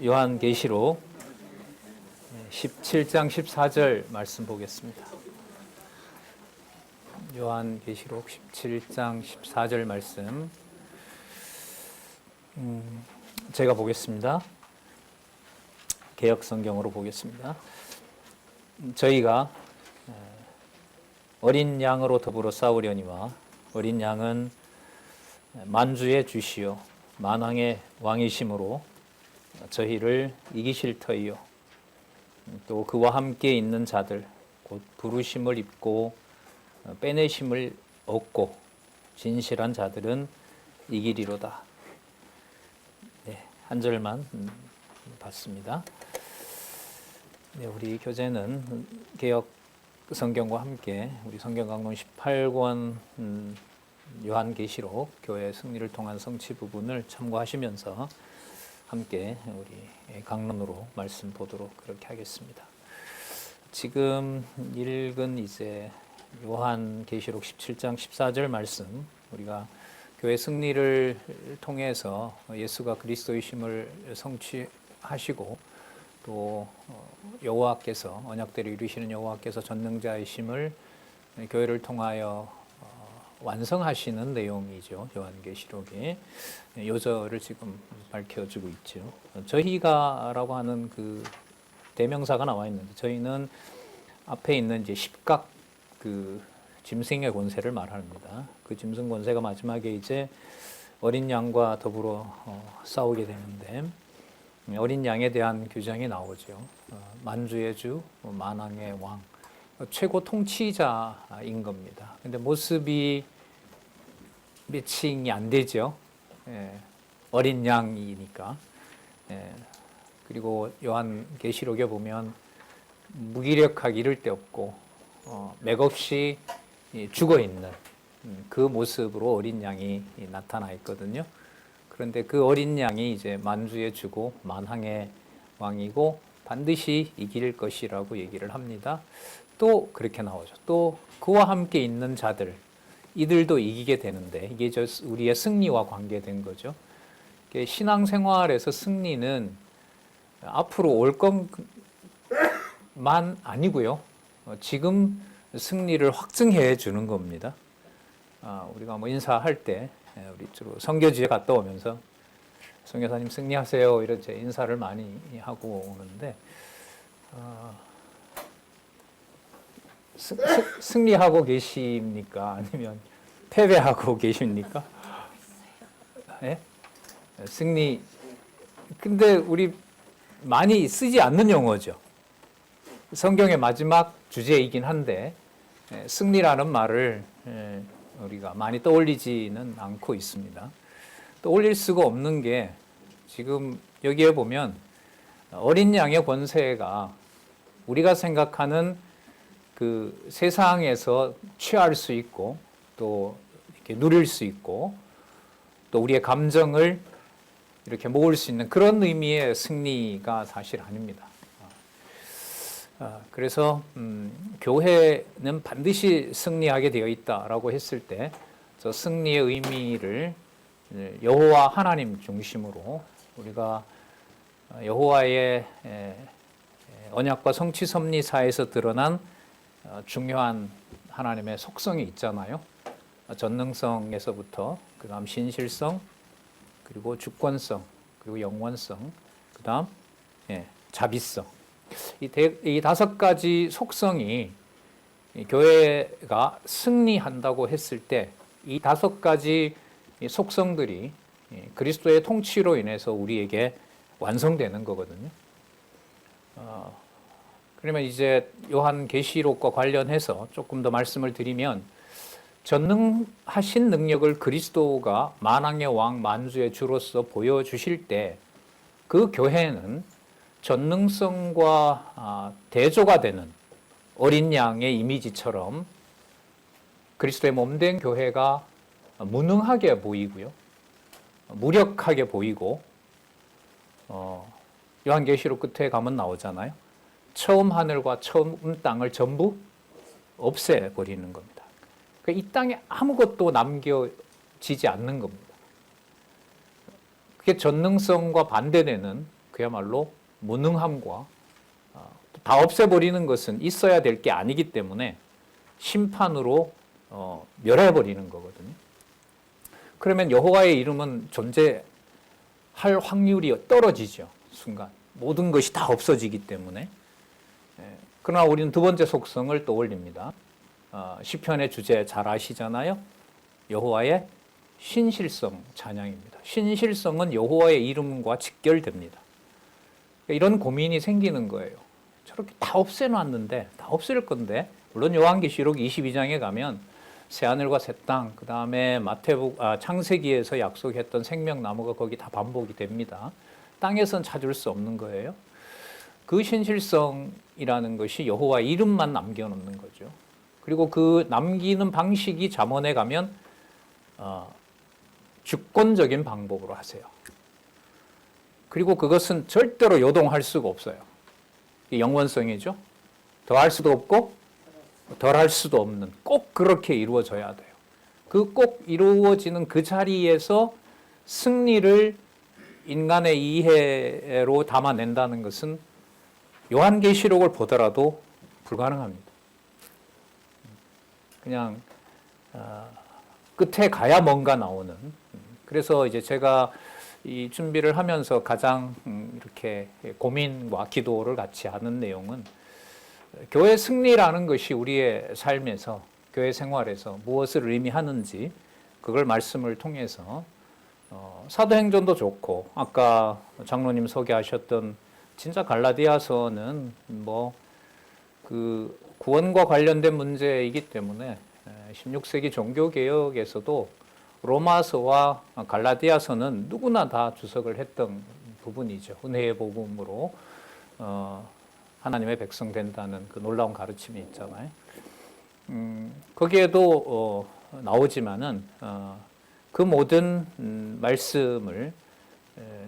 요한계시록 17장 14절 말씀 보겠습니다. 요한계시록 17장 14절 말씀 제가 보겠습니다. 개역성경으로 보겠습니다. 저희가 어린 양으로 더불어 싸우려니와 어린 양은 만주의 주시요 만왕의 왕이심으로 저희를 이기실 터이요 또 그와 함께 있는 자들 곧 부르심을 입고 빼내심을 얻고 진실한 자들은 이기리로다. 네, 한 절만 봤습니다. 네, 우리 교재는 개역 성경과 함께 우리 성경 강론 18권 요한계시록 교회의 승리를 통한 성취 부분을 참고하시면서 함께 우리 강론으로 말씀 보도록 그렇게 하겠습니다. 지금 읽은 이제 요한계시록 17장 14절 말씀, 우리가 교회 승리를 통해서 예수가 그리스도이심을 성취하시고 또 여호와께서 언약대로 이루시는 여호와께서 전능자이심을 교회를 통하여 완성하시는 내용이죠. 요한계시록이 요절을 지금 밝혀주고 있죠. 저희가라고 하는 그 대명사가 나와 있는데 저희는 앞에 있는 이제 십각 그 짐승의 권세를 말합니다. 그 짐승 권세가 마지막에 이제 어린 양과 더불어 싸우게 되는데 어린 양에 대한 규정이 나오죠. 만주의 주, 만왕의 왕, 최고 통치자인 겁니다. 근데 모습이 매칭이 안 되죠. 어린 양이니까. 그리고 요한계시록에 보면 무기력하기 이를 데 없고 맥없이 죽어 있는 그 모습으로 어린 양이 나타나 있거든요. 그런데 그 어린 양이 이제 만주의 주고 만왕의 왕이고 반드시 이길 것이라고 얘기를 합니다. 또 그렇게 나오죠. 또 그와 함께 있는 자들, 이들도 이기게 되는데 이게 우리의 승리와 관계된 거죠. 신앙생활에서 승리는 앞으로 올 것만 아니고요. 지금 승리를 확증해 주는 겁니다. 우리가 뭐 인사할 때 우리 주로 선교지에 갔다 오면서 선교사님 승리하세요 이렇게 인사를 많이 하고 오는데 승리하고 계십니까? 아니면 패배하고 계십니까? 네? 승리. 근데 우리 많이 쓰지 않는 용어죠. 성경의 마지막 주제이긴 한데 승리라는 말을 우리가 많이 떠올리지는 않고 있습니다. 떠올릴 수가 없는 게 지금 여기에 보면 어린 양의 권세가 우리가 생각하는 그 세상에서 취할 수 있고 또 이렇게 누릴 수 있고 또 우리의 감정을 이렇게 모을 수 있는 그런 의미의 승리가 사실 아닙니다. 그래서 교회는 반드시 승리하게 되어 있다라고 했을 때 저 승리의 의미를 여호와 하나님 중심으로 우리가 여호와의 언약과 성취 섭리사에서 드러난 중요한 하나님의 속성이 있잖아요. 전능성에서부터 그 다음 신실성, 그리고 주권성, 그리고 영원성, 그 다음 자비성. 이 다섯 가지 속성이 교회가 승리한다고 했을 때 이 다섯 가지 속성들이 그리스도의 통치로 인해서 우리에게 완성되는 거거든요. 그러면 이제 요한계시록과 관련해서 조금 더 말씀을 드리면 전능하신 능력을 그리스도가 만왕의 왕 만주의 주로서 보여주실 때 그 교회는 전능성과 대조가 되는 어린 양의 이미지처럼 그리스도의 몸된 교회가 무능하게 보이고요. 무력하게 보이고 요한계시록 끝에 가면 나오잖아요. 처음 하늘과 처음 땅을 전부 없애버리는 겁니다. 그러니까 이 땅에 아무것도 남겨지지 않는 겁니다. 그게 전능성과 반대되는 그야말로 무능함과 다 없애버리는 것은 있어야 될 게 아니기 때문에 심판으로 멸해버리는 거거든요. 그러면 여호와의 이름은 존재할 확률이 떨어지죠. 순간 모든 것이 다 없어지기 때문에. 그러나 우리는 두 번째 속성을 떠올립니다. 시편의 주제 잘 아시잖아요. 여호와의 신실성 찬양입니다. 신실성은 여호와의 이름과 직결됩니다. 이런 고민이 생기는 거예요. 저렇게 다 없애놨는데, 다 없앨 건데, 물론 요한계시록 22장에 가면 새하늘과 새 땅, 그 다음에 창세기에서 약속했던 생명나무가 거기 다 반복이 됩니다. 땅에선 찾을 수 없는 거예요. 그 신실성이라는 것이 여호와 이름만 남겨놓는 거죠. 그리고 그 남기는 방식이 잠언에 가면 주권적인 방법으로 하세요. 그리고 그것은 절대로 요동할 수가 없어요. 영원성이죠. 더할 수도 없고 덜할 수도 없는, 꼭 그렇게 이루어져야 돼요. 그 꼭 이루어지는 그 자리에서 승리를 인간의 이해로 담아낸다는 것은 요한계시록을 보더라도 불가능합니다. 그냥 끝에 가야 뭔가 나오는. 그래서 이제 제가 이 준비를 하면서 가장 이렇게 고민과 기도를 같이 하는 내용은 교회 승리라는 것이 우리의 삶에서, 교회 생활에서 무엇을 의미하는지 그걸 말씀을 통해서 사도행전도 좋고 아까 장로님 소개하셨던 진짜 갈라디아서는 뭐 그 구원과 관련된 문제이기 때문에 16세기 종교개혁에서도 로마서와 갈라디아서는 누구나 다 주석을 했던 부분이죠. 은혜의 복음으로 하나님의 백성 된다는 그 놀라운 가르침이 있잖아요. 거기에도 나오지만은 그 모든 말씀을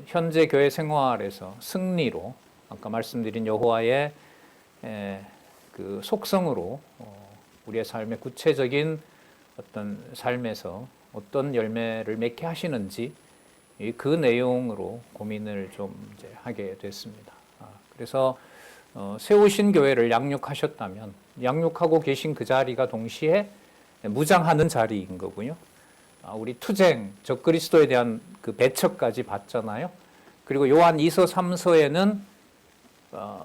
현재 교회 생활에서 승리로 아까 말씀드린 여호와의 그 속성으로 우리의 삶의 구체적인 어떤 삶에서 어떤 열매를 맺게 하시는지 그 내용으로 고민을 좀 이제 하게 됐습니다. 그래서 세우신 교회를 양육하셨다면 양육하고 계신 그 자리가 동시에 무장하는 자리인 거고요. 우리 투쟁, 적그리스도에 대한 그 배척까지 받잖아요. 그리고 요한 2서 3서에는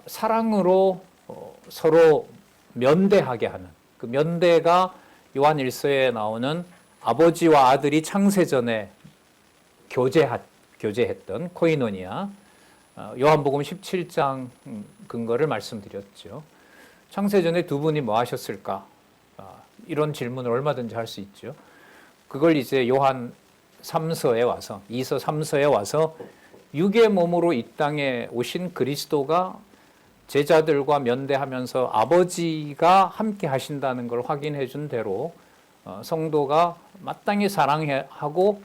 사랑으로 서로 면대하게 하는 그 면대가 요한 1서에 나오는 아버지와 아들이 창세전에 교제했던 코이노니아, 요한복음 17장 근거를 말씀드렸죠. 창세전에 두 분이 뭐 하셨을까? 이런 질문을 얼마든지 할 수 있죠. 그걸 이제 요한 3서에 와서, 2서 3서에 와서 육의 몸으로 이 땅에 오신 그리스도가 제자들과 면대하면서 아버지가 함께 하신다는 걸 확인해 준 대로 성도가 마땅히 사랑하고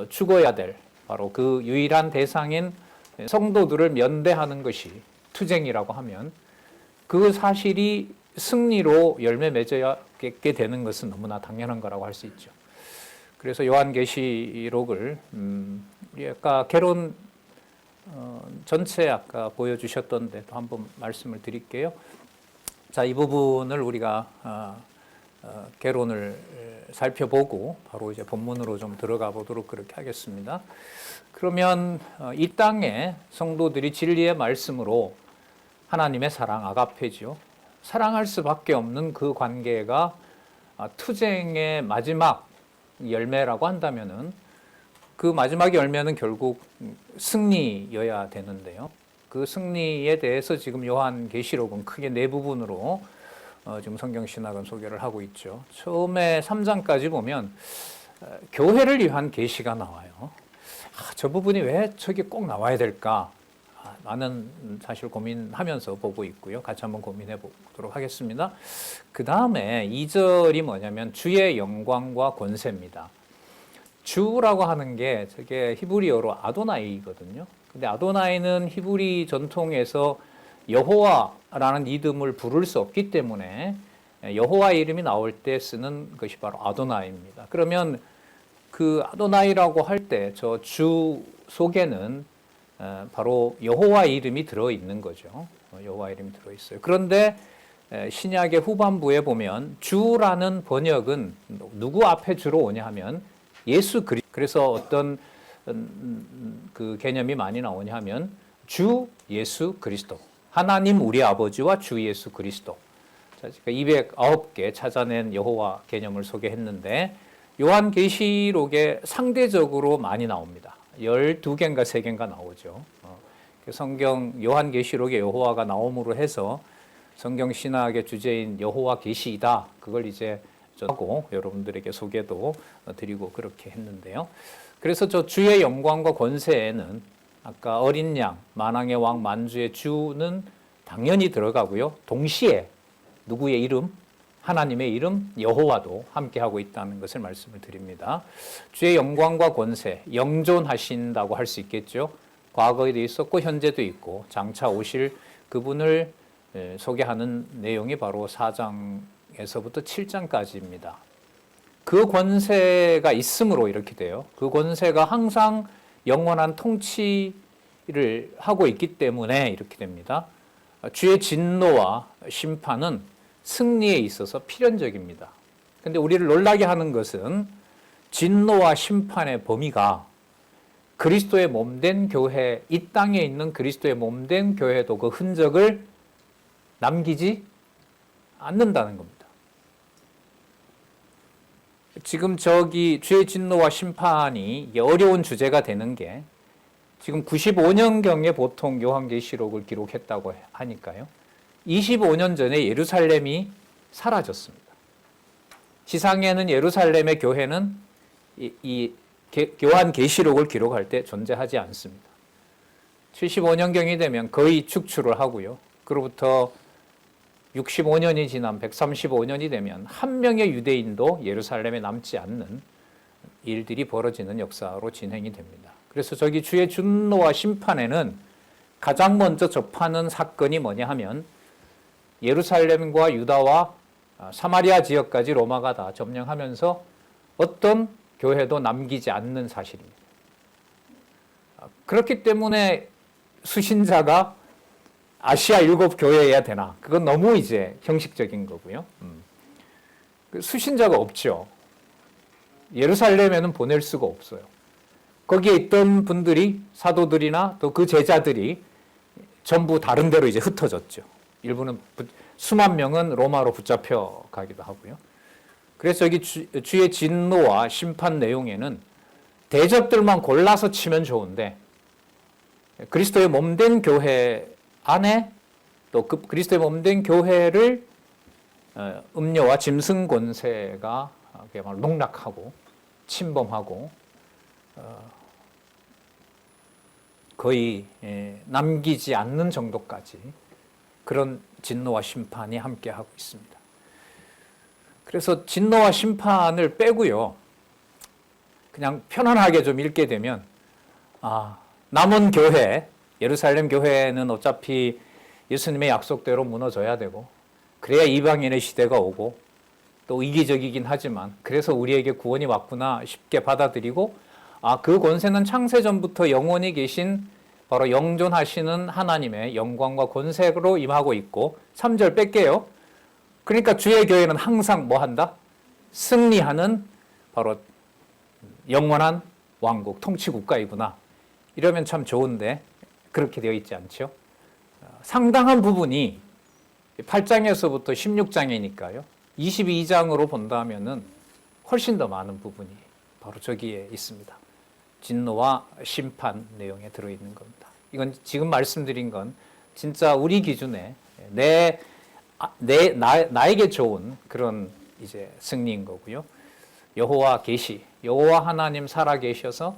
죽어야 될 바로 그 유일한 대상인 성도들을 면대하는 것이 투쟁이라고 하면 그 사실이 승리로 열매 맺게 되는 것은 너무나 당연한 거라고 할 수 있죠. 그래서 요한계시록을 우리 아까 개론 전체 아까 보여주셨던데 또 한번 말씀을 드릴게요. 자, 이 부분을 우리가 개론을 살펴보고 바로 이제 본문으로 좀 들어가 보도록 그렇게 하겠습니다. 그러면 이 땅에 성도들이 진리의 말씀으로 하나님의 사랑, 아가페죠. 사랑할 수밖에 없는 그 관계가 투쟁의 마지막 열매라고 한다면은 그 마지막 열매는 결국 승리여야 되는데요. 그 승리에 대해서 지금 요한계시록은 크게 네 부분으로 지금 성경신학은 소개를 하고 있죠. 처음에 3장까지 보면 교회를 위한 계시가 나와요. 저 부분이 왜 저게 꼭 나와야 될까? 나는 사실 고민하면서 보고 있고요. 같이 한번 고민해 보도록 하겠습니다. 그 다음에 2절이 뭐냐면 주의 영광과 권세입니다. 주라고 하는 게 저게 히브리어로 아도나이거든요. 근데 아도나이는 히브리 전통에서 여호와라는 이름을 부를 수 없기 때문에 여호와 이름이 나올 때 쓰는 것이 바로 아도나이입니다. 그러면 그 아도나이라고 할 때 저 주 속에는 바로 여호와 이름이 들어있는 거죠. 여호와 이름이 들어있어요. 그런데 신약의 후반부에 보면 주라는 번역은 누구 앞에 주로 오냐 하면 예수 그리스도. 그래서 어떤 그 개념이 많이 나오냐 하면 주 예수 그리스도, 하나님 우리 아버지와 주 예수 그리스도. 209개 찾아낸 여호와 개념을 소개했는데 요한계시록에 상대적으로 많이 나옵니다. 12개인가 3개인가 나오죠. 성경 요한계시록에 여호와가 나옴으로 해서 성경 신학의 주제인 여호와 계시이다. 그걸 이제 하고 여러분들에게 소개도 드리고 그렇게 했는데요. 그래서 저 주의 영광과 권세에는 아까 어린 양, 만왕의 왕, 만주의 주는 당연히 들어가고요. 동시에 누구의 이름? 하나님의 이름 여호와도 함께하고 있다는 것을 말씀을 드립니다. 주의 영광과 권세, 영존하신다고 할 수 있겠죠. 과거에도 있었고 현재도 있고 장차 오실 그분을 소개하는 내용이 바로 4장에서부터 7장까지입니다. 그 권세가 있으므로 이렇게 돼요. 그 권세가 항상 영원한 통치를 하고 있기 때문에 이렇게 됩니다. 주의 진노와 심판은 승리에 있어서 필연적입니다. 그런데 우리를 놀라게 하는 것은 진노와 심판의 범위가 그리스도의 몸된 교회, 이 땅에 있는 그리스도의 몸된 교회도 그 흔적을 남기지 않는다는 겁니다. 지금 저기 주의 진노와 심판이 어려운 주제가 되는 게 지금 95년경에 보통 요한계시록을 기록했다고 하니까요. 25년 전에 예루살렘이 사라졌습니다. 지상에는 예루살렘의 교회는 이 요한계시록을 기록할 때 존재하지 않습니다. 75년경이 되면 거의 축출을 하고요. 그로부터 65년이 지난 135년이 되면 한 명의 유대인도 예루살렘에 남지 않는 일들이 벌어지는 역사로 진행이 됩니다. 그래서 저기 주의 진노와 심판에는 가장 먼저 접하는 사건이 뭐냐 하면 예루살렘과 유다와 사마리아 지역까지 로마가 다 점령하면서 어떤 교회도 남기지 않는 사실입니다. 그렇기 때문에 수신자가 아시아 7교회여야 되나? 그건 너무 이제 형식적인 거고요. 수신자가 없죠. 예루살렘에는 보낼 수가 없어요. 거기에 있던 분들이 사도들이나 또 그 제자들이 전부 다른 데로 이제 흩어졌죠. 일부는 수만 명은 로마로 붙잡혀 가기도 하고요. 그래서 여기 주의 진노와 심판 내용에는 대적들만 골라서 치면 좋은데 그리스도의 몸된 교회 안에 또 그리스도의 몸된 교회를 음료와 짐승 권세가 그야말로 농락하고 침범하고 거의 남기지 않는 정도까지 그런 진노와 심판이 함께하고 있습니다. 그래서 진노와 심판을 빼고요. 그냥 편안하게 좀 읽게 되면 남은 교회, 예루살렘 교회는 어차피 예수님의 약속대로 무너져야 되고 그래야 이방인의 시대가 오고 또 이기적이긴 하지만 그래서 우리에게 구원이 왔구나 쉽게 받아들이고 그 권세는 창세전부터 영원히 계신 바로 영존하시는 하나님의 영광과 권세로 임하고 있고 3절 뺄게요. 그러니까 주의 교회는 항상 뭐 한다? 승리하는 바로 영원한 왕국, 통치국가이구나. 이러면 참 좋은데 그렇게 되어 있지 않죠. 상당한 부분이 8장에서부터 16장이니까요. 22장으로 본다면은 훨씬 더 많은 부분이 바로 저기에 있습니다. 진노와 심판 내용에 들어있는 겁니다. 이건 지금 말씀드린 건 진짜 우리 기준에 나에게 좋은 그런 이제 승리인 거고요. 여호와 계시, 여호와 하나님 살아 계셔서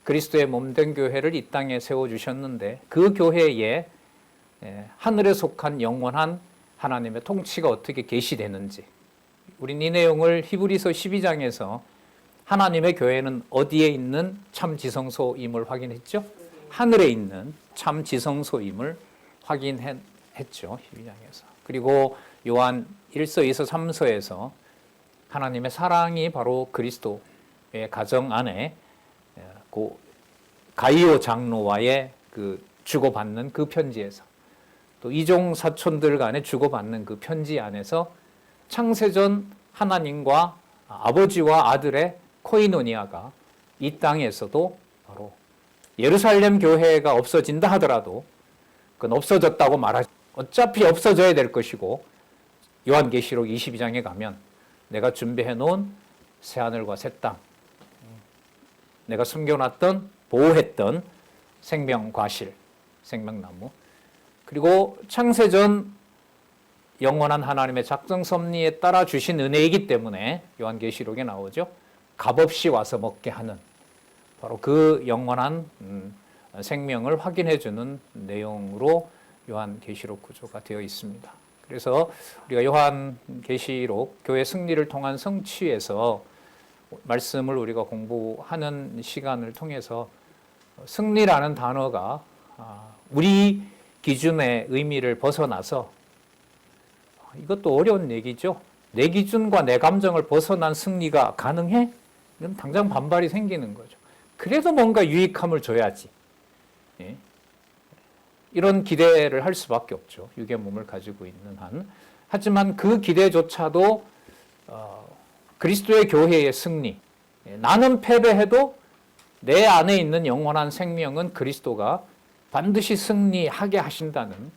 그리스도의 몸된 교회를 이 땅에 세워주셨는데 그 교회에 하늘에 속한 영원한 하나님의 통치가 어떻게 계시되는지 우린 이 내용을 히브리서 12장에서 하나님의 교회는 어디에 있는 참 지성소임을 확인했죠? 하늘에 있는 참 지성소임을 확인했죠. 12장에서. 그리고 요한 1서, 2서, 3서에서 하나님의 사랑이 바로 그리스도의 가정 안에 가이오 장로와의 그 주고받는 그 편지에서 또 이종 사촌들 간에 주고받는 그 편지 안에서 창세전 하나님과 아버지와 아들의 코이노니아가 이 땅에서도 바로 예루살렘 교회가 없어진다 하더라도 그건 없어졌다고 말하지 어차피 없어져야 될 것이고 요한계시록 22장에 가면 내가 준비해 놓은 새하늘과 새 땅, 내가 숨겨놨던 보호했던 생명과실, 생명나무, 그리고 창세전 영원한 하나님의 작정 섭리에 따라 주신 은혜이기 때문에 요한계시록에 나오죠. 값없이 와서 먹게 하는 바로 그 영원한 생명을 확인해 주는 내용으로 요한계시록 구조가 되어 있습니다. 그래서 우리가 요한계시록 교회 승리를 통한 성취에서 말씀을 우리가 공부하는 시간을 통해서 승리라는 단어가 우리 기준의 의미를 벗어나서 이것도 어려운 얘기죠. 내 기준과 내 감정을 벗어난 승리가 가능해? 이건 당장 반발이 생기는 거죠. 그래도 뭔가 유익함을 줘야지. 예. 이런 기대를 할 수밖에 없죠. 육의 몸을 가지고 있는 한. 하지만 그 기대조차도 그리스도의 교회의 승리. 나는 패배해도 내 안에 있는 영원한 생명은 그리스도가 반드시 승리하게 하신다는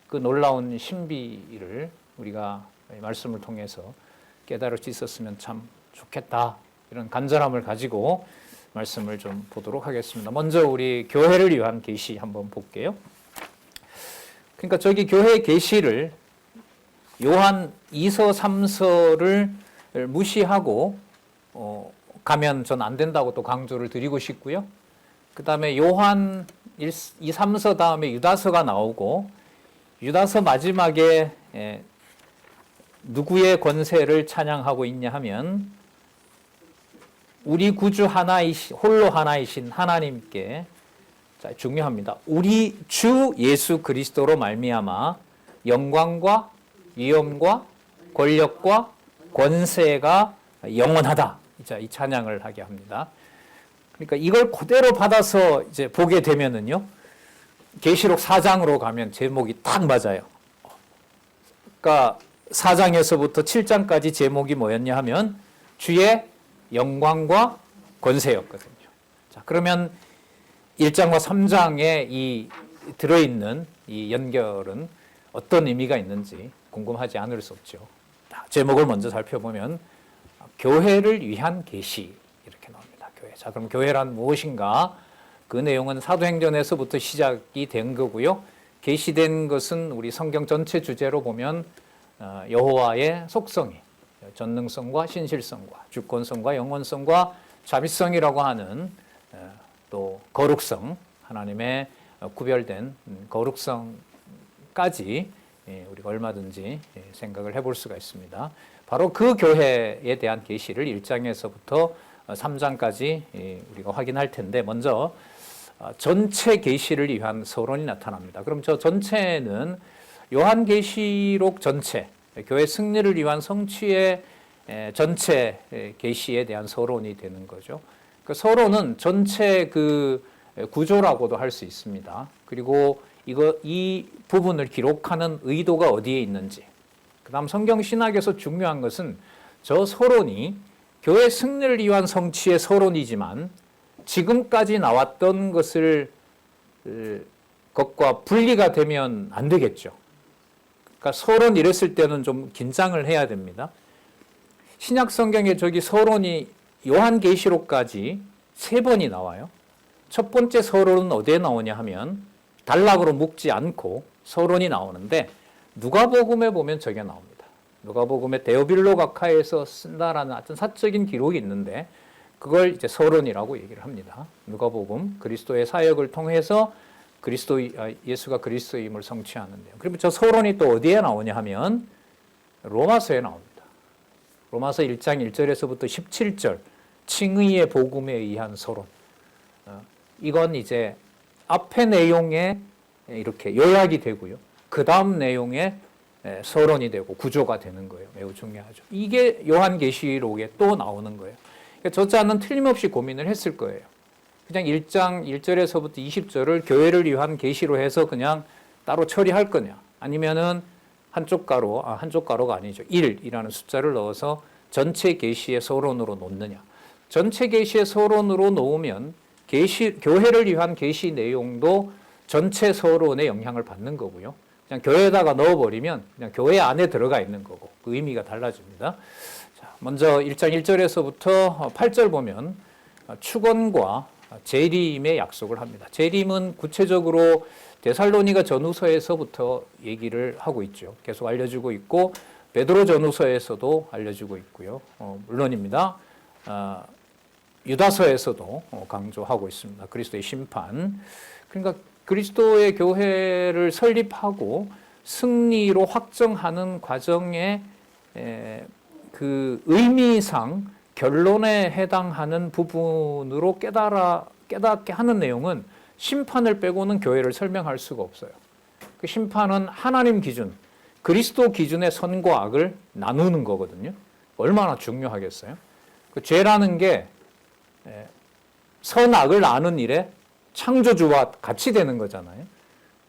그 놀라운 신비를 우리가 말씀을 통해서 깨달을 수 있었으면 참 좋겠다. 이런 간절함을 가지고 말씀을 좀 보도록 하겠습니다. 먼저 우리 교회를 위한 계시 한번 볼게요. 그러니까 저기 교회 계시를 요한 2서 3서를 무시하고 가면 전 안 된다고 또 강조를 드리고 싶고요. 그 다음에 요한 2, 3서 다음에 유다서가 나오고 유다서 마지막에 누구의 권세를 찬양하고 있냐 하면 우리 구주 홀로 하나이신 하나님께, 자, 중요합니다. 우리 주 예수 그리스도로 말미암아 영광과 위엄과 권력과 권세가 영원하다. 자, 이 찬양을 하게 합니다. 그러니까 이걸 그대로 받아서 이제 보게 되면은요, 계시록 4장으로 가면 제목이 딱 맞아요. 그러니까 4장에서부터 7장까지 제목이 뭐였냐 하면 주의 영광과 권세였거든요. 자, 그러면 1장과 3장에 이 들어있는 이 연결은 어떤 의미가 있는지 궁금하지 않을 수 없죠. 제목을 먼저 살펴보면 교회를 위한 계시 이렇게 나옵니다. 교회. 자, 그럼 교회란 무엇인가? 그 내용은 사도행전에서부터 시작이 된 거고요. 계시된 것은 우리 성경 전체 주제로 보면 여호와의 속성이 전능성과 신실성과 주권성과 영원성과 자비성이라고 하는 또 거룩성, 하나님의 구별된 거룩성까지 우리가 얼마든지 생각을 해볼 수가 있습니다. 바로 그 교회에 대한 계시를 1장에서부터 3장까지 우리가 확인할 텐데, 먼저 전체 계시를 위한 서론이 나타납니다. 그럼 저 전체는 요한계시록 전체, 교회 승리를 위한 성취의 전체 계시에 대한 서론이 되는 거죠. 그 서론은 전체 그 구조라고도 할 수 있습니다. 그리고 이 부분을 기록하는 의도가 어디에 있는지, 그 다음 성경 신학에서 중요한 것은 저 서론이 교회 승리를 위한 성취의 서론이지만 지금까지 나왔던 것과 분리가 되면 안 되겠죠. 그러니까 서론 이랬을 때는 좀 긴장을 해야 됩니다. 신약 성경에 저기 서론이 요한계시록까지 3번이 나와요. 첫 번째 서론은 어디에 나오냐 하면 단락으로 묶지 않고 서론이 나오는데 누가복음에 보면 저게 나옵니다. 누가복음의 데오빌로 각하에서 쓴다라는 어떤 사적인 기록이 있는데 그걸 이제 서론이라고 얘기를 합니다. 누가복음 그리스도의 사역을 통해서 예수가 그리스도임을 성취하는데요. 그러면 저 서론이 또 어디에 나오냐 하면 로마서에 나옵니다. 로마서 1장 1절에서부터 17절 칭의의 복음에 의한 서론. 이건 이제 앞의 내용에 이렇게 요약이 되고요. 그 다음 내용에 서론이 되고 구조가 되는 거예요. 매우 중요하죠. 이게 요한계시록에 또 나오는 거예요. 그러니까 저 자는 틀림없이 고민을 했을 거예요. 그냥 1장 1절에서부터 20절을 교회를 위한 계시로 해서 그냥 따로 처리할 거냐, 아니면은 한쪽 가로가 아니죠. 1이라는 숫자를 넣어서 전체 계시의 서론으로 놓느냐. 전체 계시의 서론으로 놓으면 교회를 위한 계시 내용도 전체 서론에 영향을 받는 거고요. 그냥 교회에다가 넣어버리면 그냥 교회 안에 들어가 있는 거고 그 의미가 달라집니다. 자, 먼저 1장 1절에서부터 8절 보면 축원과 재림의 약속을 합니다. 재림은 구체적으로 데살로니가 전후서에서부터 얘기를 하고 있죠. 계속 알려주고 있고 베드로 전후서에서도 알려주고 있고요. 물론입니다. 유다서에서도 강조하고 있습니다. 그리스도의 심판. 그러니까 그리스도의 교회를 설립하고 승리로 확정하는 과정의 그 의미상 결론에 해당하는 부분으로 깨닫게 하는 내용은 심판을 빼고는 교회를 설명할 수가 없어요. 그 심판은 하나님 기준, 그리스도 기준의 선과 악을 나누는 거거든요. 얼마나 중요하겠어요? 그 죄라는 게 선악을 아는 일에 창조주와 같이 되는 거잖아요.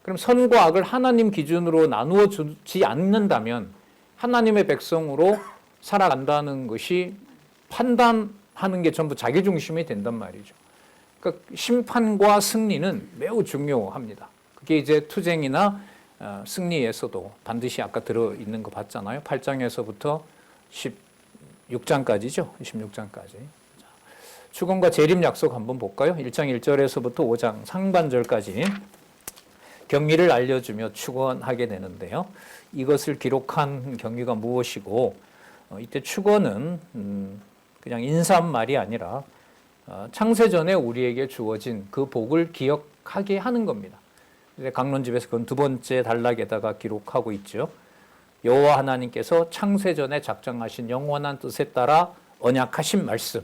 그럼 선과 악을 하나님 기준으로 나누어 주지 않는다면 하나님의 백성으로 살아간다는 것이 판단하는 게 전부 자기 중심이 된단 말이죠. 그러니까 심판과 승리는 매우 중요합니다. 그게 이제 투쟁이나 승리에서도 반드시 아까 들어있는 거 봤잖아요. 8장에서부터 16장까지죠. 16장까지. 축원과 재림 약속 한번 볼까요? 1장 1절에서부터 5장 상반절까지 경위를 알려주며 축원하게 되는데요. 이것을 기록한 경위가 무엇이고 이때 축원은 그냥 인사말이 아니라 창세전에 우리에게 주어진 그 복을 기억하게 하는 겁니다. 강론집에서 그건 두 번째 단락에다가 기록하고 있죠. 여호와 하나님께서 창세전에 작정하신 영원한 뜻에 따라 언약하신 말씀,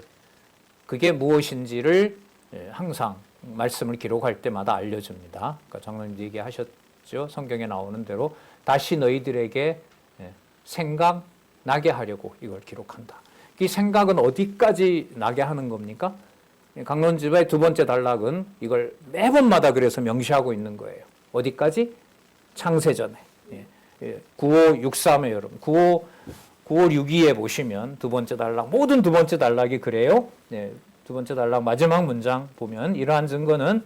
그게 무엇인지를 항상 말씀을 기록할 때마다 알려줍니다. 그러니까 장로님 얘기하셨죠. 성경에 나오는 대로 다시 너희들에게 생각나게 하려고 이걸 기록한다. 이 생각은 어디까지 나게 하는 겁니까? 강론집의 두 번째 단락은 이걸 매번마다 그래서 명시하고 있는 거예요. 어디까지? 창세전에. 9563에 여러분 9562에 보시면 두 번째 단락, 모든 두 번째 단락이 그래요. 두 번째 단락 마지막 문장 보면 이러한 증거는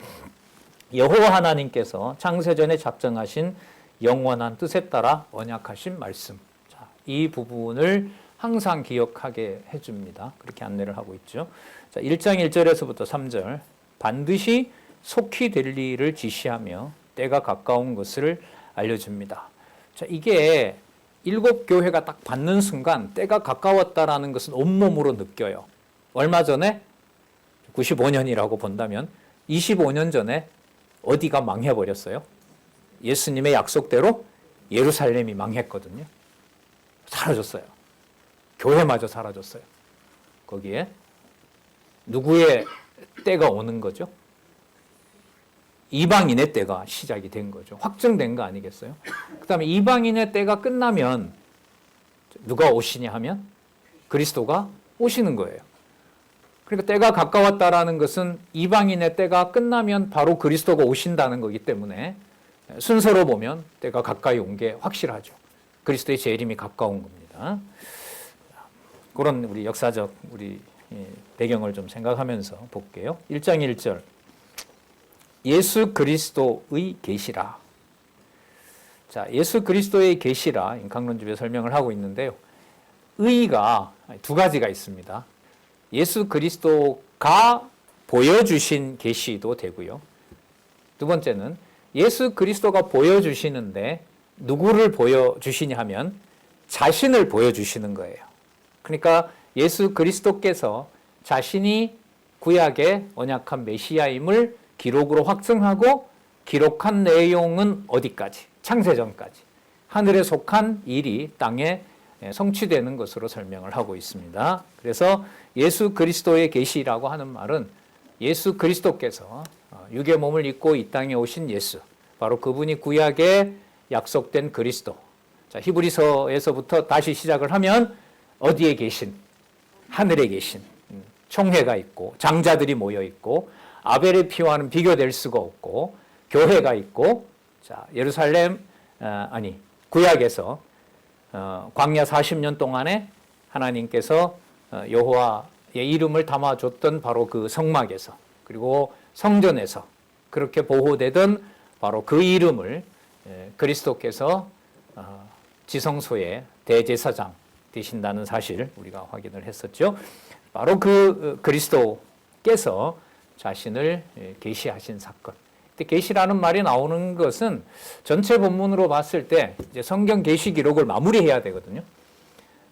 여호와 하나님께서 창세전에 작정하신 영원한 뜻에 따라 언약하신 말씀. 자, 이 부분을 항상 기억하게 해줍니다. 그렇게 안내를 하고 있죠. 자, 1장 1절에서부터 3절 반드시 속히 될 일을 지시하며 때가 가까운 것을 알려줍니다. 자, 이게 일곱 교회가 딱 받는 순간 때가 가까웠다라는 것은 온몸으로 느껴요. 얼마 전에 95년이라고 본다면 25년 전에 어디가 망해버렸어요? 예수님의 약속대로 예루살렘이 망했거든요. 사라졌어요. 교회마저 사라졌어요. 거기에 누구의 때가 오는 거죠? 이방인의 때가 시작이 된 거죠. 확정된 거 아니겠어요? 그 다음에 이방인의 때가 끝나면 누가 오시냐 하면 그리스도가 오시는 거예요. 그러니까 때가 가까웠다라는 것은 이방인의 때가 끝나면 바로 그리스도가 오신다는 거기 때문에 순서로 보면 때가 가까이 온 게 확실하죠. 그리스도의 재림이 가까운 겁니다. 그런 우리 역사적 우리 배경을 좀 생각하면서 볼게요. 1장 1절 예수 그리스도의 계시라. 자, 예수 그리스도의 계시라 강론집에 설명을 하고 있는데요. 의가 두 가지가 있습니다. 예수 그리스도가 보여주신 계시도 되고요. 두 번째는 예수 그리스도가 보여주시는데 누구를 보여주시냐 하면 자신을 보여주시는 거예요. 그러니까 예수 그리스도께서 자신이 구약의 언약한 메시아임을 기록으로 확증하고 기록한 내용은 어디까지? 창세전까지. 하늘에 속한 일이 땅에 성취되는 것으로 설명을 하고 있습니다. 그래서 예수 그리스도의 계시라고 하는 말은 예수 그리스도께서 육의 몸을 입고 이 땅에 오신 예수, 바로 그분이 구약에 약속된 그리스도. 자, 히브리서에서부터 다시 시작을 하면 어디에 계신? 하늘에 계신 총회가 있고 장자들이 모여 있고 아벨의 피와는 비교될 수가 없고 교회가 있고 자 예루살렘 구약에서 광야 40년 동안에 하나님께서 여호와의 이름을 담아줬던 바로 그 성막에서 그리고 성전에서 그렇게 보호되던 바로 그 이름을 그리스도께서 지성소의 대제사장 되신다는 사실 우리가 확인을 했었죠. 바로 그 그리스도께서 자신을 계시하신 사건. 계시라는 말이 나오는 것은 전체 본문으로 봤을 때 이제 성경 계시 기록을 마무리해야 되거든요.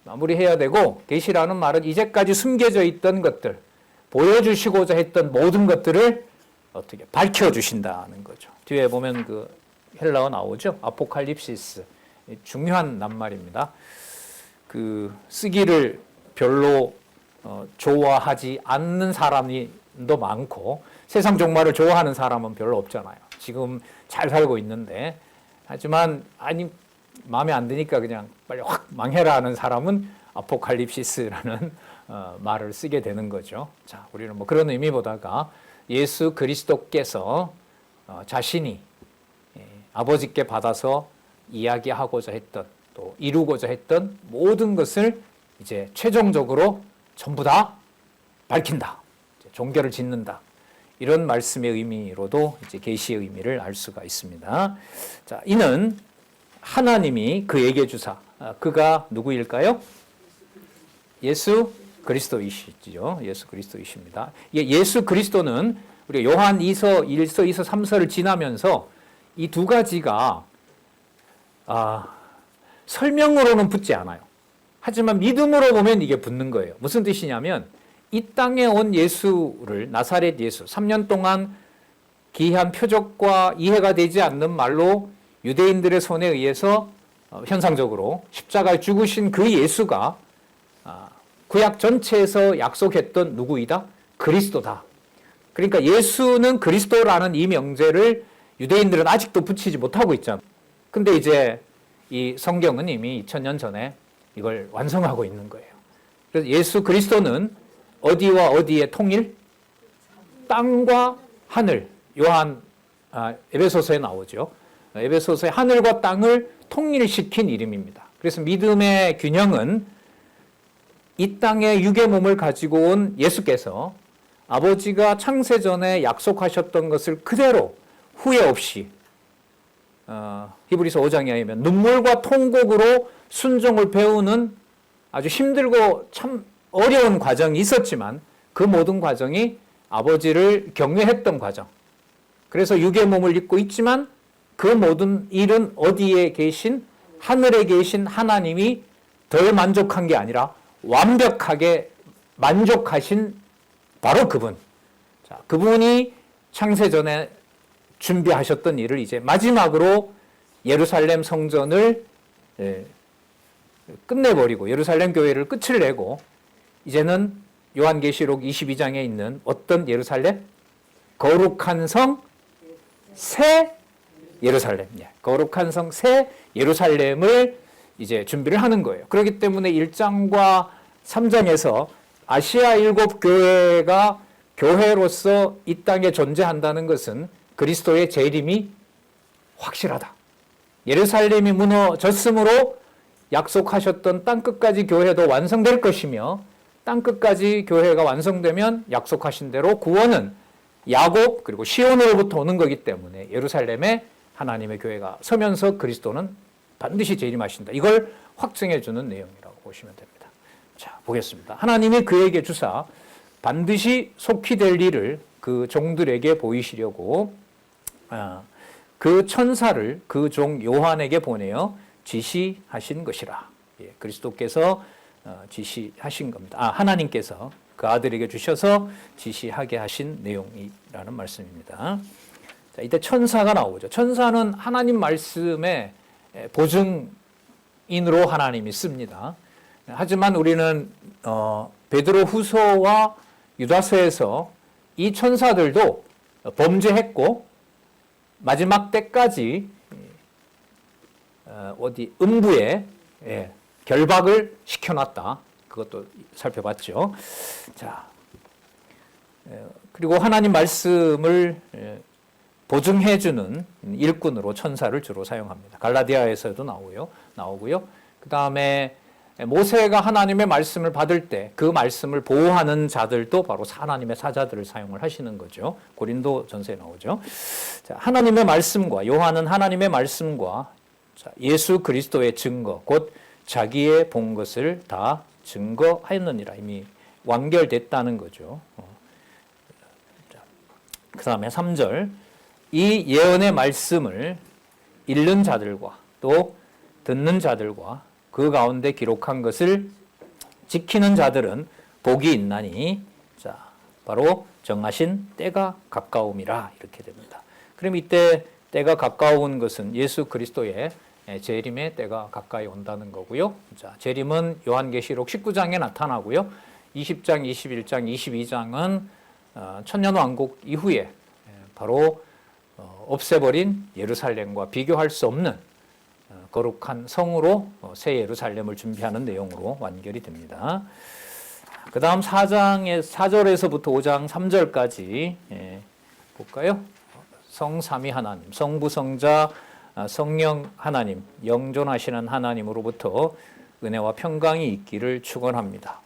마무리해야 되고 계시라는 말은 이제까지 숨겨져 있던 것들, 보여주시고자 했던 모든 것들을 어떻게 밝혀주신다는 거죠. 뒤에 보면 그 헬라어 나오죠. 아포칼립시스. 중요한 낱말입니다. 그 쓰기를 별로 좋아하지 않는 사람이 더 많고 세상 종말을 좋아하는 사람은 별로 없잖아요. 지금 잘 살고 있는데 하지만 아니 마음에 안 드니까 그냥 빨리 확 망해라 하는 사람은 아포칼립시스라는 말을 쓰게 되는 거죠. 자, 우리는 뭐 그런 의미보다가 예수 그리스도께서 자신이 아버지께 받아서 이야기하고자 했던 또 이루고자 했던 모든 것을 이제 최종적으로 전부 다 밝힌다. 종결을 짓는다. 이런 말씀의 의미로도 이제 계시의 의미를 알 수가 있습니다. 자, 이는 하나님이 그에게 주사 그가 누구일까요? 예수 그리스도이시죠. 예수 그리스도이십니다. 예수 그리스도는 우리 요한 2서, 1서, 2서, 3서를 지나면서 이 두 가지가 설명으로는 붙지 않아요. 하지만 믿음으로 보면 이게 붙는 거예요. 무슨 뜻이냐면 이 땅에 온 예수를 나사렛 예수 3년 동안 기이한 표적과 이해가 되지 않는 말로 유대인들의 손에 의해서 현상적으로 십자가에 죽으신 그 예수가 구약 전체에서 약속했던 누구이다? 그리스도다. 그러니까 예수는 그리스도라는 이 명제를 유대인들은 아직도 붙이지 못하고 있잖아요. 근데 이제 이 성경은 이미 2000년 전에 이걸 완성하고 있는 거예요. 그래서 예수 그리스도는 어디와 어디의 통일? 땅과 하늘. 요한 에베소서에 나오죠. 에베소서의 하늘과 땅을 통일시킨 이름입니다. 그래서 믿음의 균형은 이 땅에 육의 몸을 가지고 온 예수께서 아버지가 창세전에 약속하셨던 것을 그대로 후회 없이 히브리서 5장에 의하면 눈물과 통곡으로 순종을 배우는 아주 힘들고 참 어려운 과정이 있었지만 그 모든 과정이 아버지를 경외했던 과정. 그래서 육의 몸을 입고 있지만 그 모든 일은 어디에 계신 하늘에 계신 하나님이 덜 만족한 게 아니라 완벽하게 만족하신 바로 그분. 자, 그분이 창세전에 준비하셨던 일을 이제 마지막으로 예루살렘 성전을 끝내버리고 예루살렘 교회를 끝을 내고 이제는 요한계시록 22장에 있는 어떤 예루살렘? 거룩한 성 새 예루살렘. 거룩한 성 새 예루살렘을 이제 준비를 하는 거예요. 그렇기 때문에 1장과 3장에서 아시아 7교회가 교회로서 이 땅에 존재한다는 것은 그리스도의 재림이 확실하다. 예루살렘이 무너졌으므로 약속하셨던 땅끝까지 교회도 완성될 것이며 땅끝까지 교회가 완성되면 약속하신 대로 구원은 야곱 그리고 시온으로부터 오는 거기 때문에 예루살렘에 하나님의 교회가 서면서 그리스도는 반드시 재림하신다. 이걸 확증해 주는 내용이라고 보시면 됩니다. 자, 보겠습니다. 하나님이 그에게 주사 반드시 속히 될 일을 그 종들에게 보이시려고 그 천사를 그 종 요한에게 보내어 지시하신 것이라. 그리스도께서 지시하신 겁니다. 하나님께서 그 아들에게 주셔서 지시하게 하신 내용이라는 말씀입니다. 자, 이때 천사가 나오죠. 천사는 하나님 말씀의 보증인으로 하나님이 씁니다. 하지만 우리는 베드로 후서와 유다서에서 이 천사들도 범죄했고 마지막 때까지 음부에 결박을 시켜놨다. 그것도 살펴봤죠. 자, 그리고 하나님 말씀을 보증해주는 일꾼으로 천사를 주로 사용합니다. 갈라디아에서도 나오고요. 그 다음에 모세가 하나님의 말씀을 받을 때 그 말씀을 보호하는 자들도 바로 하나님의 사자들을 사용을 하시는 거죠. 고린도 전서에 나오죠. 자, 하나님의 말씀과 요한은 하나님의 말씀과 예수 그리스도의 증거, 곧 자기의 본 것을 다 증거하였느니라. 이미 완결됐다는 거죠. 그 다음에 3절, 이 예언의 말씀을 읽는 자들과 또 듣는 자들과 그 가운데 기록한 것을 지키는 자들은 복이 있나니, 자, 바로 정하신 때가 가까움이라, 이렇게 됩니다. 그럼 이때 때가 가까운 것은 예수 그리스도의 재림의 때가 가까이 온다는 거고요. 자, 재림은 요한계시록 19장에 나타나고요. 20장, 21장, 22장은 천년왕국 이후에 바로 없애버린 예루살렘과 비교할 수 없는 거룩한 성으로 새 예루살렘을 준비하는 내용으로 완결이 됩니다. 그 다음 4절에서부터 5장 3절까지 볼까요? 성삼위 하나님, 성부, 성자, 성령 하나님, 영존하시는 하나님으로부터 은혜와 평강이 있기를 축원합니다.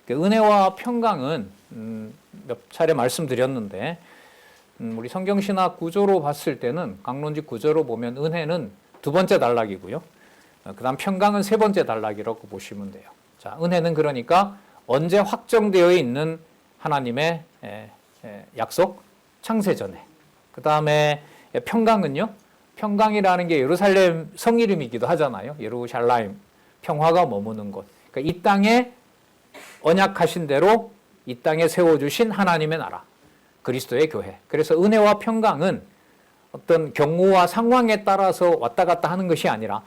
은혜와 평강은 몇 차례 말씀드렸는데, 우리 성경신학 구조로 봤을 때는, 강론직 구조로 보면 은혜는 두 번째 단락이고요. 그 다음 평강은 세 번째 단락이라고 보시면 돼요. 자, 은혜는 그러니까 언제 확정되어 있는 하나님의 약속, 창세 전에. 그 다음에 평강은요, 평강이라는 게 예루살렘 성 이름이기도 하잖아요. 예루샬라임, 평화가 머무는 곳. 그러니까 이 땅에 언약하신 대로 이 땅에 세워주신 하나님의 나라, 그리스도의 교회. 그래서 은혜와 평강은 어떤 경우와 상황에 따라서 왔다 갔다 하는 것이 아니라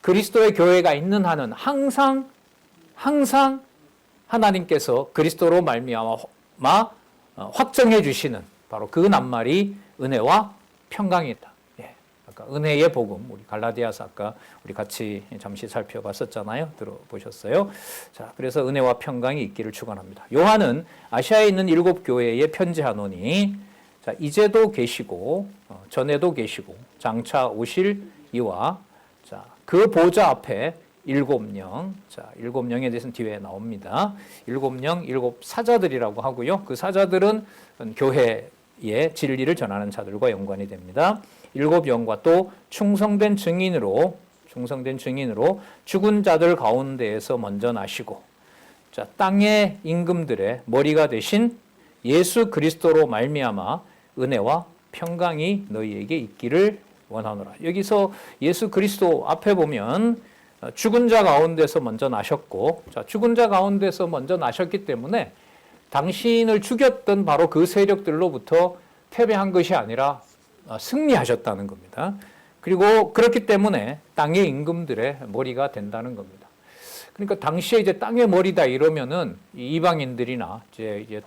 그리스도의 교회가 있는 한은 항상 하나님께서 그리스도로 말미암아 확정해 주시는 바로 그 낱말이 은혜와 평강이다. 예. 아까 은혜의 복음, 우리 갈라디아서 아까 우리 같이 잠시 살펴봤었잖아요. 들어보셨어요? 자, 그래서 은혜와 평강이 있기를 축원합니다. 요한은 아시아에 있는 7 교회에 편지하노니, 자, 이제도 계시고 전에도 계시고 장차 오실 이와, 자, 그 보좌 앞에 7영, 자, 7영에 대해서는 뒤에 나옵니다. 7영, 7 사자들이라고 하고요. 그 사자들은 교회의 진리를 전하는 자들과 연관이 됩니다. 7영과 또 충성된 증인으로 죽은 자들 가운데에서 먼저 나시고, 자, 땅의 임금들의 머리가 되신 예수 그리스도로 말미암아 은혜와 평강이 너희에게 있기를 원하노라. 여기서 예수 그리스도 앞에 보면 죽은 자 가운데서 먼저 나셨고, 자, 죽은 자 가운데서 먼저 나셨기 때문에 당신을 죽였던 바로 그 세력들로부터 패배한 것이 아니라 승리하셨다는 겁니다. 그리고 그렇기 때문에 땅의 임금들의 머리가 된다는 겁니다. 그러니까 당시에 이제 땅의 머리다 이러면은 이방인들이나 이제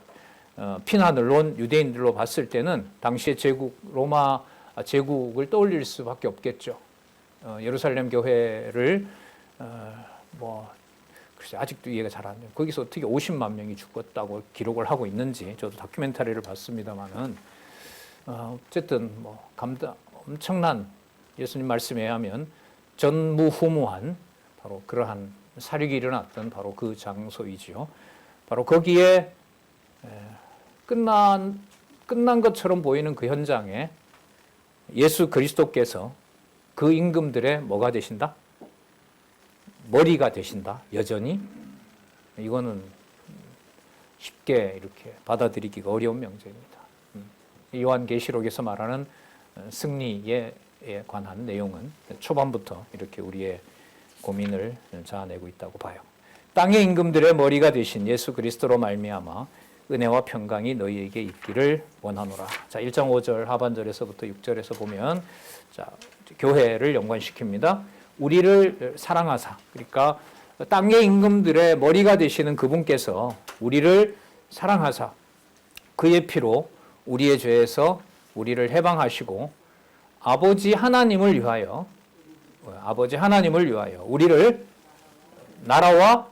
피난을 온 유대인들로 봤을 때는 당시의 제국, 로마 제국을 떠올릴 수밖에 없겠죠. 예루살렘 교회를 글쎄 아직도 이해가 잘 안 돼요. 거기서 어떻게 50만 명이 죽었다고 기록을 하고 있는지 저도 다큐멘터리를 봤습니다만은 어쨌든 엄청난, 예수님 말씀에 의하면 전무후무한 바로 그러한 사륙이 일어났던 바로 그 장소이지요. 바로 거기에 끝난 것처럼 보이는 그 현장에 예수 그리스도께서 그 임금들의 뭐가 되신다? 머리가 되신다. 여전히. 이거는 쉽게 이렇게 받아들이기가 어려운 명제입니다. 요한계시록에서 말하는 승리에 관한 내용은 초반부터 이렇게 우리의 고민을 자아내고 있다고 봐요. 땅의 임금들의 머리가 되신 예수 그리스도로 말미암아 은혜와 평강이 너희에게 있기를 원하노라. 자, 1장 5절 하반절에서부터 6절에서 보면, 자, 교회를 연관시킵니다. 우리를 사랑하사, 그러니까 땅의 임금들의 머리가 되시는 그분께서 우리를 사랑하사 그의 피로 우리의 죄에서 우리를 해방하시고 아버지 하나님을 위하여 우리를 나라와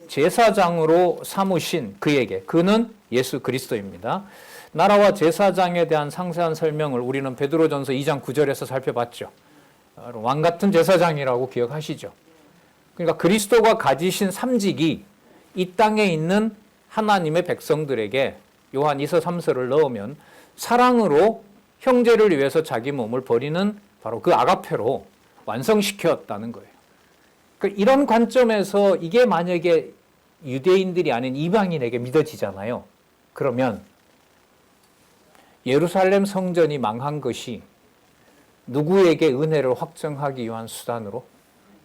제사장으로 삼으신 그에게, 그는 예수 그리스도입니다. 나라와 제사장에 대한 상세한 설명을 우리는 베드로전서 2장 9절에서 살펴봤죠. 왕 같은 제사장이라고 기억하시죠. 그러니까 그리스도가 가지신 삼직이 이 땅에 있는 하나님의 백성들에게 요한 2서 3서를 넣으면 사랑으로 형제를 위해서 자기 몸을 버리는 바로 그 아가페로 완성시켰다는 거예요. 그러니까 이런 관점에서 이게 만약에 유대인들이 아닌 이방인에게 믿어지잖아요. 그러면 예루살렘 성전이 망한 것이 누구에게 은혜를 확정하기 위한 수단으로,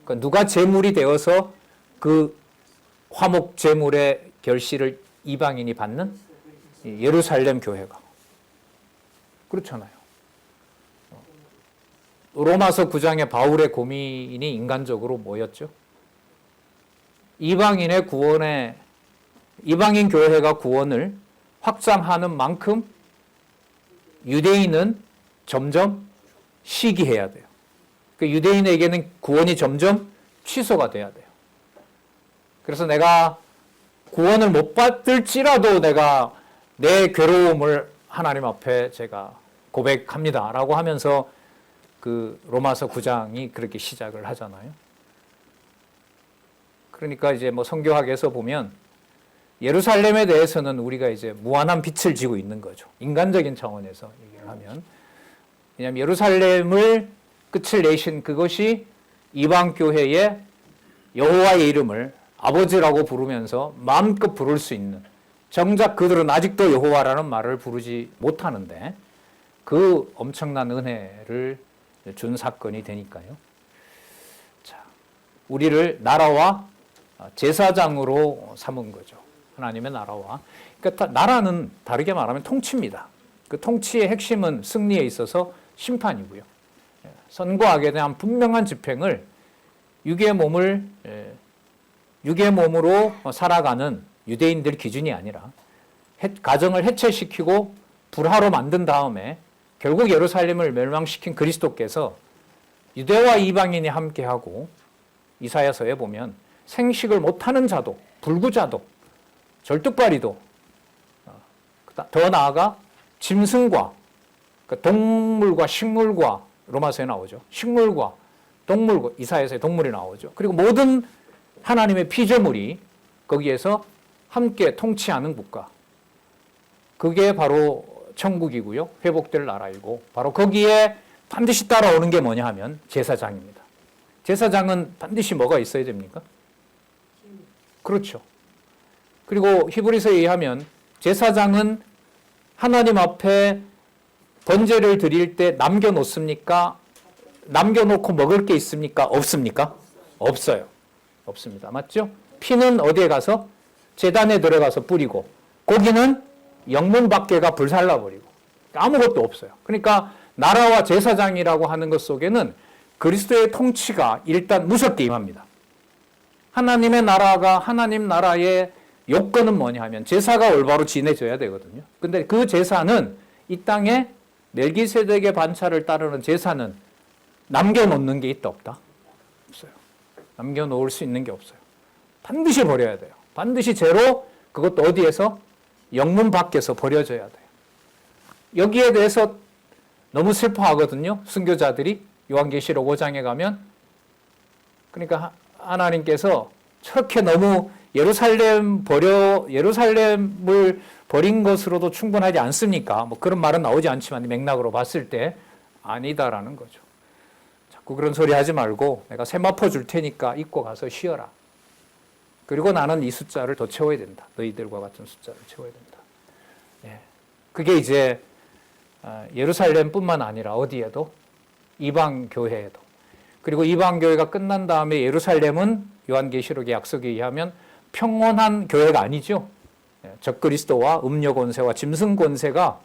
그러니까 누가 제물이 되어서 그 화목 제물의 결실을 이방인이 받는 예루살렘 교회가. 그렇잖아요. 로마서 9장의 바울의 고민이 인간적으로 뭐였죠? 이방인 교회가 구원을 확장하는 만큼 유대인은 점점 시기해야 돼요. 그 유대인에게는 구원이 점점 취소가 돼야 돼요. 그래서 내가 구원을 못 받을지라도 내가 내 괴로움을 하나님 앞에 제가 고백합니다 라고 하면서 그 로마서 9장이 그렇게 시작을 하잖아요. 그러니까 이제 뭐 성교학에서 보면 예루살렘에 대해서는 우리가 이제 무한한 빛을 지고 있는 거죠. 인간적인 차원에서 얘기를 하면. 왜냐하면 예루살렘을 끝을 내신 그것이 이방교회의 여호와의 이름을 아버지라고 부르면서 마음껏 부를 수 있는, 정작 그들은 아직도 여호와라는 말을 부르지 못하는데 그 엄청난 은혜를 준 사건이 되니까요. 자, 우리를 나라와 제사장으로 삼은 거죠. 하나님의 나라와. 그러니까 나라는 다르게 말하면 통치입니다. 그 통치의 핵심은 승리에 있어서 심판이고요. 선과 악에 대한 분명한 집행을 육의 몸으로 살아가는 유대인들 기준이 아니라 가정을 해체시키고 불화로 만든 다음에 결국 예루살렘을 멸망시킨 그리스도께서 유대와 이방인이 함께하고 이사야서에 보면 생식을 못하는 자도, 불구자도, 절뚝발이도, 더 나아가 짐승과 동물과 식물과, 로마서에 나오죠. 식물과 동물과, 이사야서에 동물이 나오죠. 그리고 모든 하나님의 피조물이 거기에서 함께 통치하는 국가. 그게 바로 천국이고요. 회복될 나라이고, 바로 거기에 반드시 따라오는 게 뭐냐 하면 제사장입니다. 제사장은 반드시 뭐가 있어야 됩니까? 그렇죠. 그리고 히브리서에 의하면 제사장은 하나님 앞에 번제를 드릴 때 남겨놓습니까? 남겨놓고 먹을 게 있습니까? 없습니까? 없어요. 없습니다. 맞죠? 피는 어디에 가서? 제단에 들어가서 뿌리고, 고기는 영문 밖에가 불살라버리고, 아무것도 없어요. 그러니까 나라와 제사장이라고 하는 것 속에는 그리스도의 통치가 일단 무섭게 임합니다. 하나님의 나라가, 하나님 나라의 요건은 뭐냐 하면 제사가 올바로 지내져야 되거든요. 근데 그 제사는 이 땅에 멜기세덱의 반차를 따르는 제사는 남겨놓는 게 있다 없다? 없어요. 남겨놓을 수 있는 게 없어요. 반드시 버려야 돼요. 반드시 제로, 그것도 어디에서? 영문 밖에서 버려져야 돼요. 여기에 대해서 너무 슬퍼하거든요. 순교자들이 요한계시록 5장에 가면. 그러니까 하나님께서 저렇게 너무 예루살렘을 버린 것으로도 충분하지 않습니까? 뭐 그런 말은 나오지 않지만 맥락으로 봤을 때 아니다라는 거죠. 자꾸 그런 소리 하지 말고 내가 세마포 줄 테니까 입고 가서 쉬어라. 그리고 나는 이 숫자를 더 채워야 된다. 너희들과 같은 숫자를 채워야 된다. 예. 그게 이제 예루살렘뿐만 아니라 어디에도, 이방 교회에도. 그리고 이방 교회가 끝난 다음에 예루살렘은 요한계시록의 약속에 의하면 평온한 교회가 아니죠. 적그리스도와 음녀 권세와 짐승 권세가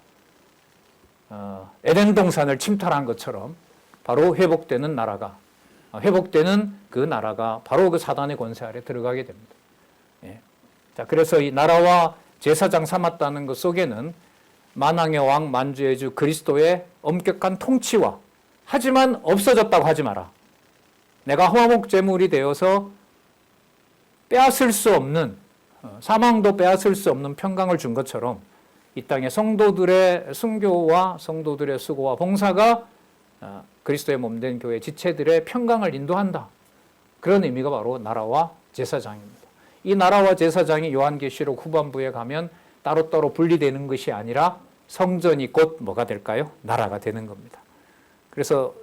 에덴 동산을 침탈한 것처럼 바로 회복되는 그 나라가 바로 그 사단의 권세 아래 들어가게 됩니다. 예. 자, 그래서 이 나라와 제사장 삼았다는 것 속에는 만왕의 왕, 만주의 주 그리스도의 엄격한 통치와, 하지만 없어졌다고 하지 마라. 내가 화목 제물이 되어서 빼앗을 수 없는, 사망도 빼앗을 수 없는 평강을 준 것처럼 이 땅의 성도들의 순교와 성도들의 수고와 봉사가 그리스도의 몸된 교회 지체들의 평강을 인도한다. 그런 의미가 바로 나라와 제사장입니다. 이 나라와 제사장이 요한계시록 후반부에 가면 따로따로 분리되는 것이 아니라 성전이 곧 뭐가 될까요? 나라가 되는 겁니다. 그래서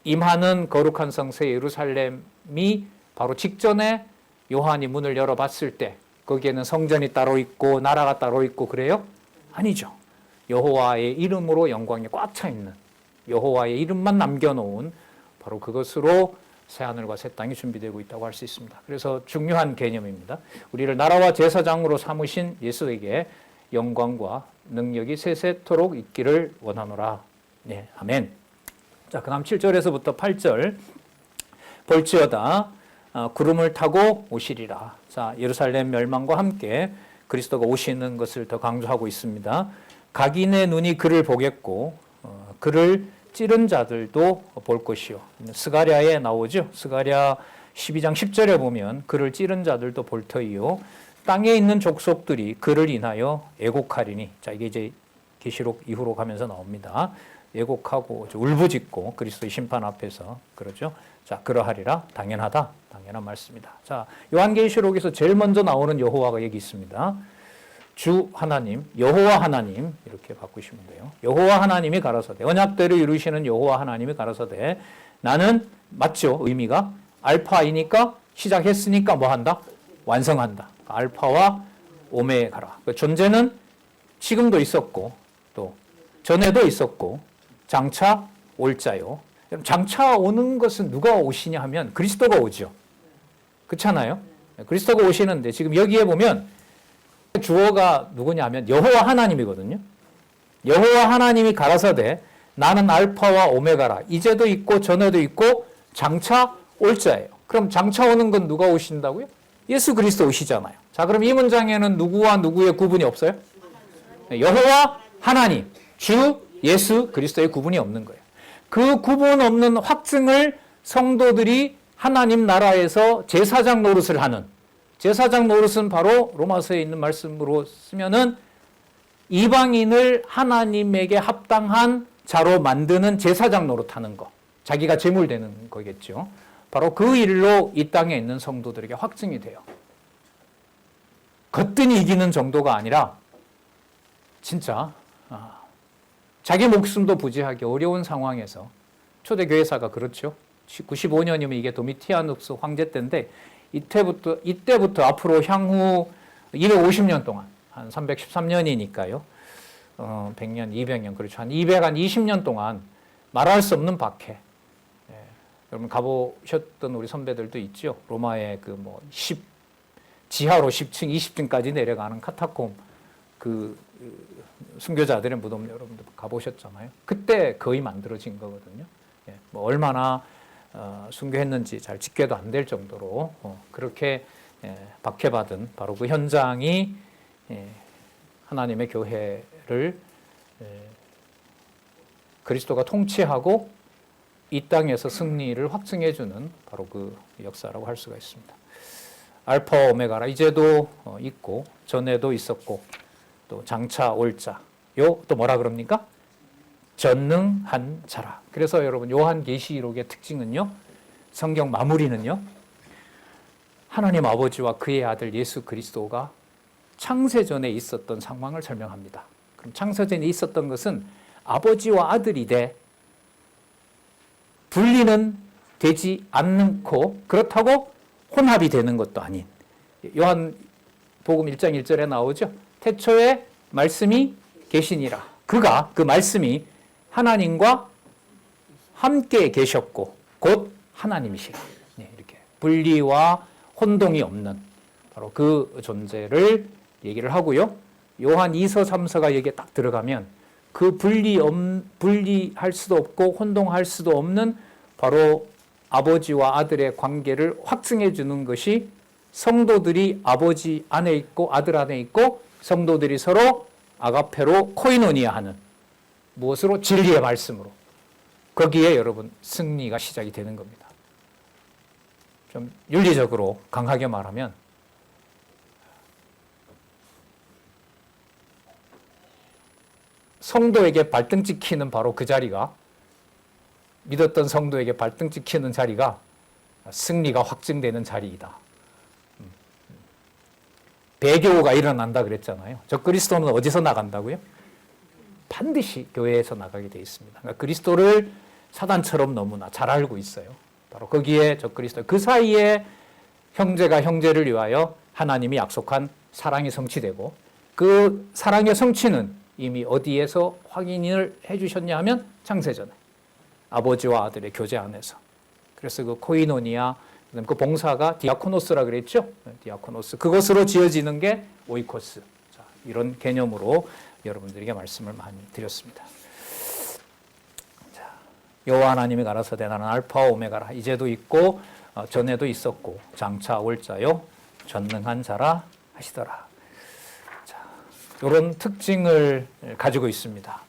임하는 거룩한 성새 예루살렘이 바로 직전에 요한이 문을 열어봤을 때 거기에는 성전이 따로 있고 나라가 따로 있고 그래요? 아니죠. 여호와의 이름으로 영광이 꽉 차 있는, 여호와의 이름만 남겨놓은 바로 그것으로 새하늘과 새 땅이 준비되고 있다고 할 수 있습니다. 그래서 중요한 개념입니다. 우리를 나라와 제사장으로 삼으신 예수에게 영광과 능력이 세세토록 있기를 원하노라. 네, 아멘. 자, 그다음 7절에서부터 8절. 볼지어다 구름을 타고 오시리라. 자, 예루살렘 멸망과 함께 그리스도가 오시는 것을 더 강조하고 있습니다. 각인의 눈이 그를 보겠고 그를 찌른 자들도 볼 것이요. 스가랴에 나오죠. 스가랴 12장 10절에 보면 그를 찌른 자들도 볼 터이요. 땅에 있는 족속들이 그를 인하여 애곡하리니. 자, 이게 이제 계시록 이후로 가면서 나옵니다. 애곡하고 울부짖고 그리스도의 심판 앞에서 그러죠. 자, 그러하리라. 당연하다. 당연한 말씀이다. 자, 요한계시록에서 제일 먼저 나오는 여호와가 여기 있습니다. 주 하나님, 여호와 하나님 이렇게 바꾸시면 돼요. 여호와 하나님이 가라사대, 언약대로 이루시는 여호와 하나님이 가라사대, 나는 맞죠? 의미가 알파이니까 시작했으니까 뭐 한다? 완성한다. 알파와 오메가라. 그 존재는 지금도 있었고 또 전에도 있었고 장차 올 자요. 장차 오는 것은 누가 오시냐 하면 그리스도가 오죠. 그렇잖아요. 그리스도가 오시는데 지금 여기에 보면 주어가 누구냐 하면 여호와 하나님이거든요. 여호와 하나님이 가라사대 나는 알파와 오메가라. 이제도 있고 전에도 있고 장차 올 자예요. 그럼 장차 오는 건 누가 오신다고요? 예수 그리스도 오시잖아요. 자, 그럼 이 문장에는 누구와 누구의 구분이 없어요? 여호와 하나님, 주 예수 그리스도의 구분이 없는 거예요. 그 구분 없는 확증을 성도들이 하나님 나라에서 제사장 노릇을 하는, 제사장 노릇은 바로 로마서에 있는 말씀으로 쓰면은 이방인을 하나님에게 합당한 자로 만드는 제사장 노릇하는 거, 자기가 제물되는 거겠죠. 바로 그 일로 이 땅에 있는 성도들에게 확증이 돼요. 거뜬히 이기는 정도가 아니라 진짜 자기 목숨도 부지하기 어려운 상황에서 초대교회사가 그렇죠. 95년이면 이게 도미티아누스 황제 때인데 이때부터 앞으로 향후 250년 동안 한 313년이니까요. 100년, 200년 그렇죠. 한 220년 동안 말할 수 없는 박해. 예. 여러분 가보셨던 우리 선배들도 있죠. 로마의 지하로 10층, 20층까지 내려가는 카타콤 순교자들의 무덤 여러분들 가보셨잖아요. 그때 거의 만들어진 거거든요. 예. 얼마나 순교했는지 잘 집계도 안 될 정도로 그렇게 박해받은 바로 그 현장이 하나님의 교회를 그리스도가 통치하고 이 땅에서 승리를 확증해주는 바로 그 역사라고 할 수가 있습니다. 알파 오메가라 이제도 있고 전에도 있었고 또 장차 올 자. 또 뭐라 그럽니까? 전능한 자라. 그래서 여러분 요한계시록의 특징은요. 성경 마무리는요. 하나님 아버지와 그의 아들 예수 그리스도가 창세전에 있었던 상황을 설명합니다. 그럼 창세전에 있었던 것은 아버지와 아들이 돼 분리는 되지 않고 그렇다고 혼합이 되는 것도 아닌 요한복음 1장 1절에 나오죠. 태초에 말씀이 계시니라. 그 말씀이 하나님과 함께 계셨고 곧 하나님이시라. 이렇게 분리와 혼동이 없는 바로 그 존재를 얘기를 하고요. 요한 2서 3서가 여기에 딱 들어가면 그 분리할 수도 없고 혼동할 수도 없는 바로 아버지와 아들의 관계를 확증해 주는 것이 성도들이 아버지 안에 있고 아들 안에 있고 성도들이 서로 아가페로 코이노니아 하는 무엇으로? 진리의 말씀으로. 거기에 여러분 승리가 시작이 되는 겁니다. 좀 윤리적으로 강하게 말하면 성도에게 발등 찍히는 바로 그 자리가, 믿었던 성도에게 발등 찍히는 자리가 승리가 확증되는 자리이다. 배교가 일어난다 그랬잖아요. 적그리스도는 어디서 나간다고요? 반드시 교회에서 나가게 되어 있습니다. 그러니까 그리스도를 사단처럼 너무나 잘 알고 있어요. 바로 거기에 적그리스도, 그 사이에 형제가 형제를 위하여 하나님이 약속한 사랑이 성취되고, 그 사랑의 성취는 이미 어디에서 확인을 해주셨냐 하면 창세전에 아버지와 아들의 교제 안에서. 그래서 그 코이노니아, 그 봉사가 디아코노스라 그랬죠. 디아코노스, 그것으로 지어지는 게 오이코스. 자, 이런 개념으로 여러분들에게 말씀을 많이 드렸습니다. 자, 여호와 하나님이 가라사대 나는 알파와 오메가라. 이제도 있고 전에도 있었고 장차 올 자요 전능한 자라 하시더라. 자, 이런 특징을 가지고 있습니다.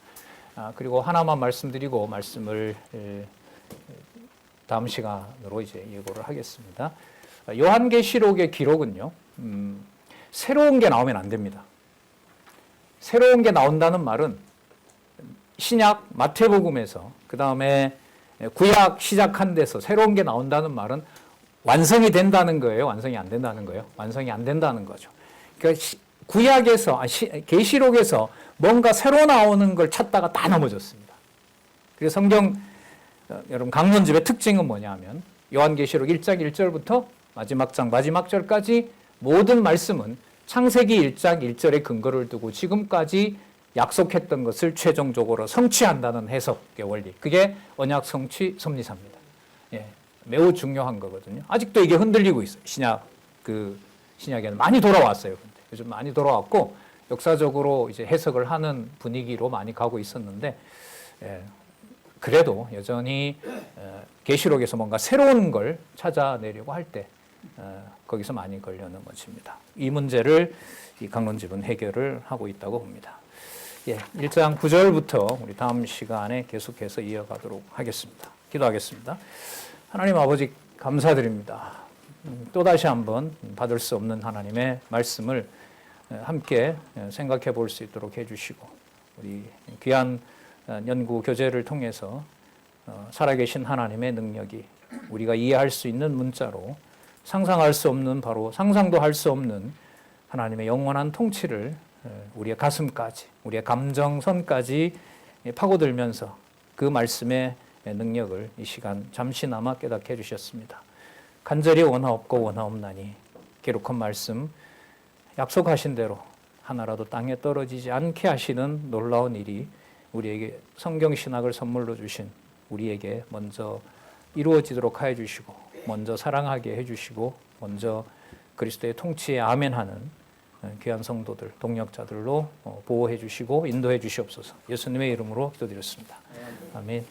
그리고 하나만 말씀드리고 말씀을 다음 시간으로 이제 예고를 하겠습니다. 요한계시록의 기록은요, 새로운 게 나오면 안 됩니다. 새로운 게 나온다는 말은 신약 마태복음에서, 그 다음에 구약 시작한 데서 새로운 게 나온다는 말은 완성이 된다는 거예요? 완성이 안 된다는 거예요? 완성이 안 된다는 거죠. 그러니까 구약에서, 계시록에서 뭔가 새로 나오는 걸 찾다가 다 넘어졌습니다. 그래서 성경, 여러분 강론집의 특징은 뭐냐 하면 요한계시록 1장 1절부터 마지막 장 마지막 절까지 모든 말씀은 창세기 1장 1절에 근거를 두고 지금까지 약속했던 것을 최종적으로 성취한다는 해석의 원리, 그게 언약 성취 섭리사입니다. 예, 매우 중요한 거거든요. 아직도 이게 흔들리고 있어요. 신약에는 많이 돌아왔어요. 근데 요즘 많이 돌아왔고 역사적으로 이제 해석을 하는 분위기로 많이 가고 있었는데, 그래도 여전히 계시록에서 뭔가 새로운 걸 찾아내려고 할 때 거기서 많이 걸려는 것입니다. 이 문제를 이 강론집은 해결을 하고 있다고 봅니다. 1장 9절부터 우리 다음 시간에 계속해서 이어가도록 하겠습니다. 기도하겠습니다. 하나님 아버지 감사드립니다. 또다시 한번 받을 수 없는 하나님의 말씀을 함께 생각해 볼 수 있도록 해주시고, 우리 귀한 연구 교재를 통해서 살아계신 하나님의 능력이 우리가 이해할 수 있는 문자로 상상할 수 없는, 바로 상상도 할 수 없는 하나님의 영원한 통치를 우리의 가슴까지, 우리의 감정선까지 파고들면서 그 말씀의 능력을 이 시간 잠시나마 깨닫게 해주셨습니다. 간절히 원하옵고 원하옵나니 기록한 말씀 약속하신 대로 하나라도 땅에 떨어지지 않게 하시는 놀라운 일이 우리에게 성경신학을 선물로 주신 우리에게 먼저 이루어지도록 하여 주시고, 먼저 사랑하게 해주시고, 먼저 그리스도의 통치에 아멘하는 귀한 성도들, 동력자들로 보호해 주시고 인도해 주시옵소서. 예수님의 이름으로 기도드렸습니다. 아멘.